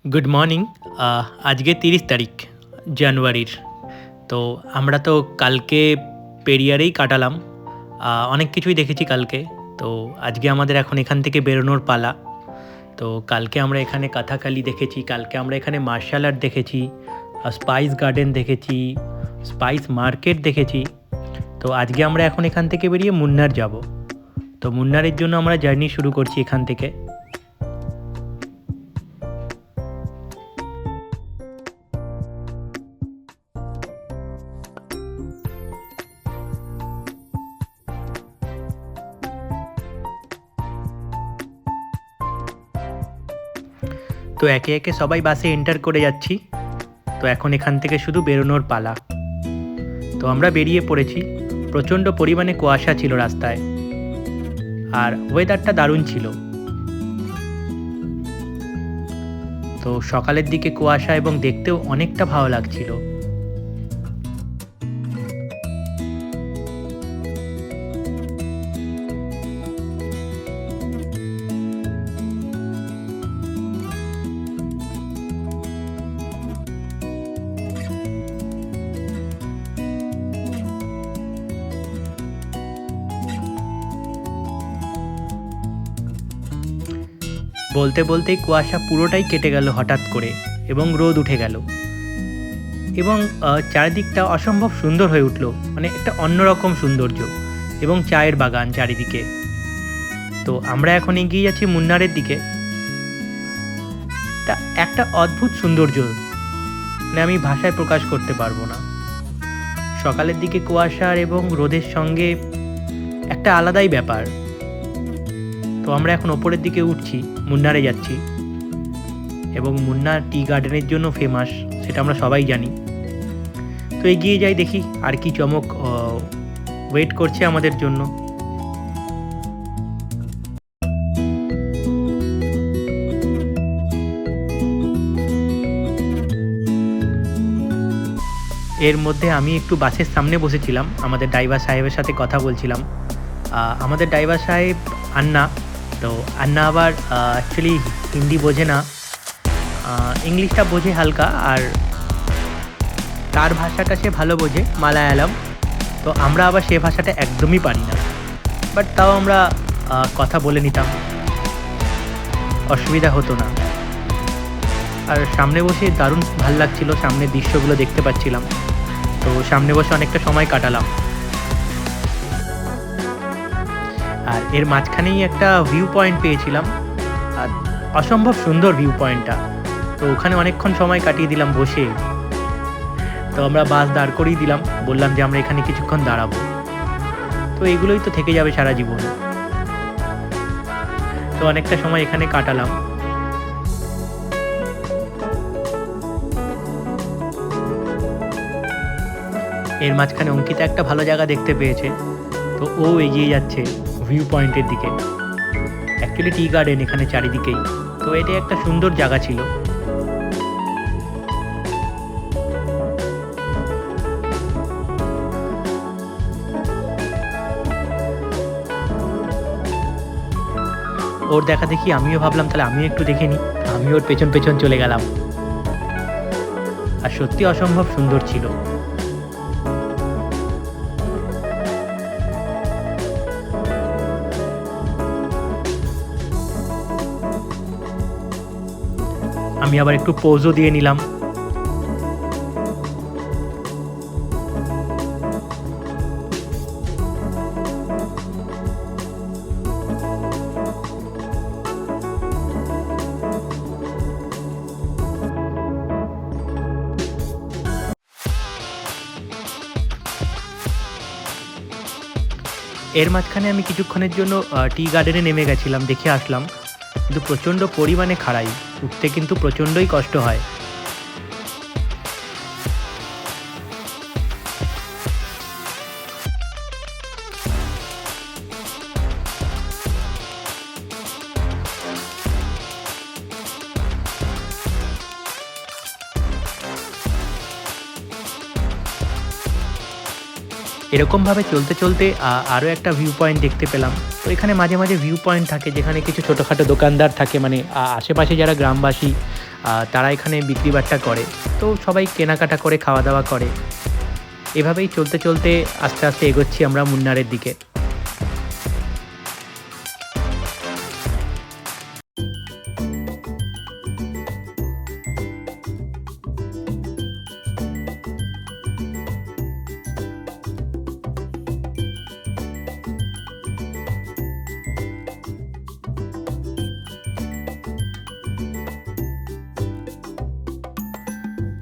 Good morning. আজকে ৩০ তারিখ জানুয়ারির। তো আমরা তো কালকে পেরিয়ারেই কাটালাম। অনেক কিছুই দেখেছি কালকে। তো আজকে আমাদের এখন এখান থেকে বেরোনোর পালা। তো কালকে আমরা এখানে কাথাকালি দেখেছি, কালকে আমরা এখানে মার্শাল আর্ট দেখেছি, স্পাইস গার্ডেন দেখেছি, স্পাইস মার্কেট দেখেছি। তো আজকে আমরা এখন এখান থেকে বেরিয়ে মুন্নার যাব। তো মুন্নারের জন্য আমরা জার্নি শুরু করছি এখান থেকে। তো একে একে সবাই বাসে এন্টার করে যাচ্ছি। তো এখন এখান থেকে শুধু বেরোনোর পালা। তো আমরা বেরিয়ে পড়েছি। প্রচণ্ড পরিমাণে কুয়াশা ছিল রাস্তায়, আর ওয়েদারটা দারুণ ছিল। তো সকালের দিকে কুয়াশা এবং দেখতেও অনেকটা ভালো লাগছিল। বলতে বলতেই কুয়াশা পুরোটাই কেটে গেল হঠাৎ করে, এবং রোদ উঠে গেল, এবং চারিদিকটা অসম্ভব সুন্দর হয়ে উঠল। মানে একটা অন্যরকম সৌন্দর্য, এবং চায়ের বাগান চারিদিকে। তো আমরা এখন এগিয়ে যাচ্ছি মুন্নারের দিকে। তা একটা অদ্ভুত সৌন্দর্য, মানে আমি ভাষায় প্রকাশ করতে পারবো না। সকালের দিকে কুয়াশার এবং রোদের সঙ্গে একটা আলাদাই ব্যাপার। তো আমরা এখন ওপরের দিকে উঠছি, মুন্নারে যাচ্ছি, এবং মুন্নার টি গার্ডেনের জন্য ফেমাস, সেটা আমরা সবাই জানি। তো এগিয়ে যাই, দেখি আর কি চমক ওয়েট করছে আমাদের জন্য। এর মধ্যে আমি একটু বাসের সামনে বসেছিলাম, আমাদের ড্রাইভার সাহেবের সাথে কথা বলছিলাম। আমাদের ড্রাইভার সাহেব আন্না। তো আন্না আবার অ্যাকচুয়ালি হিন্দি বোঝে না, ইংলিশটা বোঝে হালকা, আর তার ভাষাটা সে ভালো বোঝে, মালায়ালাম। তো আমরা আবার সে ভাষাটা একদমই পারি না, বাট তাও আমরা কথা বলে নিতাম, অসুবিধা হতো না। আর সামনে বসে দারুণ ভাল লাগছিল, সামনের দৃশ্যগুলো দেখতে পাচ্ছিলাম। তো সামনে বসে অনেকটা সময় কাটালাম। আর এর মাঝখানেই একটা ভিউ পয়েন্ট পেয়েছিলাম, আর অসম্ভব সুন্দর ভিউ পয়েন্টটা। তো ওখানে অনেকক্ষণ সময় কাটিয়ে দিলাম বসে। তো আমরা বাস দাঁড় করিয়ে দিলাম, বললাম যে আমরা এখানে কিছুক্ষণ দাঁড়াবো। তো এগুলোই তো থেকে যাবে সারা জীবন। তো অনেকটা সময় এখানে কাটালাম। এর মাঝখানে অঙ্কিতা একটা ভালো জায়গা দেখতে পেয়েছে, তো ও এগিয়ে যাচ্ছে ভিউ পয়েন্টের দিকে। অ্যাকচুয়ালি টি গার্ডেন এখানে চারিদিকেই। তো এটা একটা সুন্দর জায়গা ছিল। ওর দেখা দেখি আমিও ভাবলাম তাহলে আমিও একটু দেখে নিই, আমি ওর পেছন পেছন চলে গেলাম। আর সত্যি অসম্ভব সুন্দর ছিল। আমি আবার একটু পোজও দিয়ে নিলাম। এর মাঝখানে আমি কিছুক্ষণের জন্য টি গার্ডেনে নেমে গেছিলাম, দেখে আসলাম। কিন্তু প্রচণ্ড পরিমাণে খাড়াই, উঠতে কিন্তু প্রচণ্ডই কষ্ট হয়। এরকমভাবে চলতে চলতে আরও একটা ভিউ পয়েন্ট দেখতে পেলাম। তো এখানে মাঝে মাঝে ভিউ পয়েন্ট থাকে, যেখানে কিছু ছোটোখাটো দোকানদার থাকে, মানে আশেপাশে যারা গ্রামবাসী তারা এখানে বিক্রি বাট্টা করে, তো সবাই কেনাকাটা করে খাওয়া দাওয়া করে। এভাবেই চলতে চলতে আস্তে আস্তে এগোচ্ছি আমরা মুন্নারের দিকে।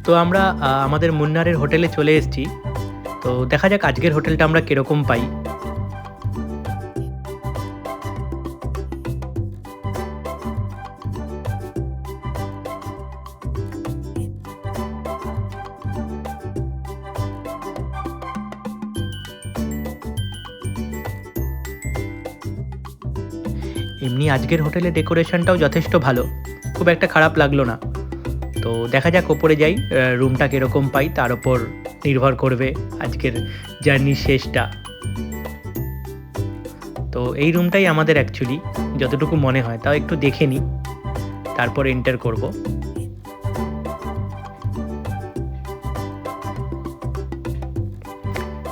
তো আমরা আমাদের মুন্নারের হোটেলে চলে এসেছি। তো দেখা যাক আজকের হোটেলটা আমরা কিরকম পাই। এমনি আজকের হোটেলের ডেকোরেশনটাও যথেষ্ট ভালো, খুব একটা খারাপ লাগলো না। তো দেখা যাক ওপরে যাই, রুমটা কীরকম পাই তার ওপর নির্ভর করবে আজকের জার্নির শেষটা। তো এই রুমটাই আমাদের অ্যাকচুয়ালি, যতটুকু মনে হয়, তাও একটু দেখে নিই, তারপর এন্টার করব।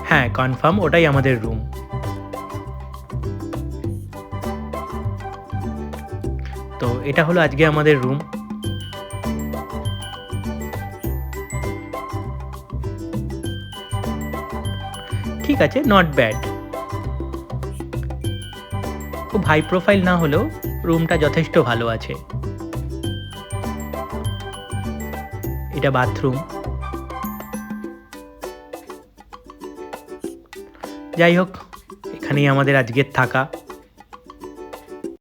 হ্যাঁ, কনফার্ম ওটাই আমাদের রুম। তো এটা হলো আজকে আমাদের রুম। ঠিক আছে, নট ব্যাড। খুব হাই প্রোফাইল না হলেও রুমটা যথেষ্ট ভালো আছে। এটা বাথরুম। যাই হোক, এখানেই আমাদের আজকের থাকা।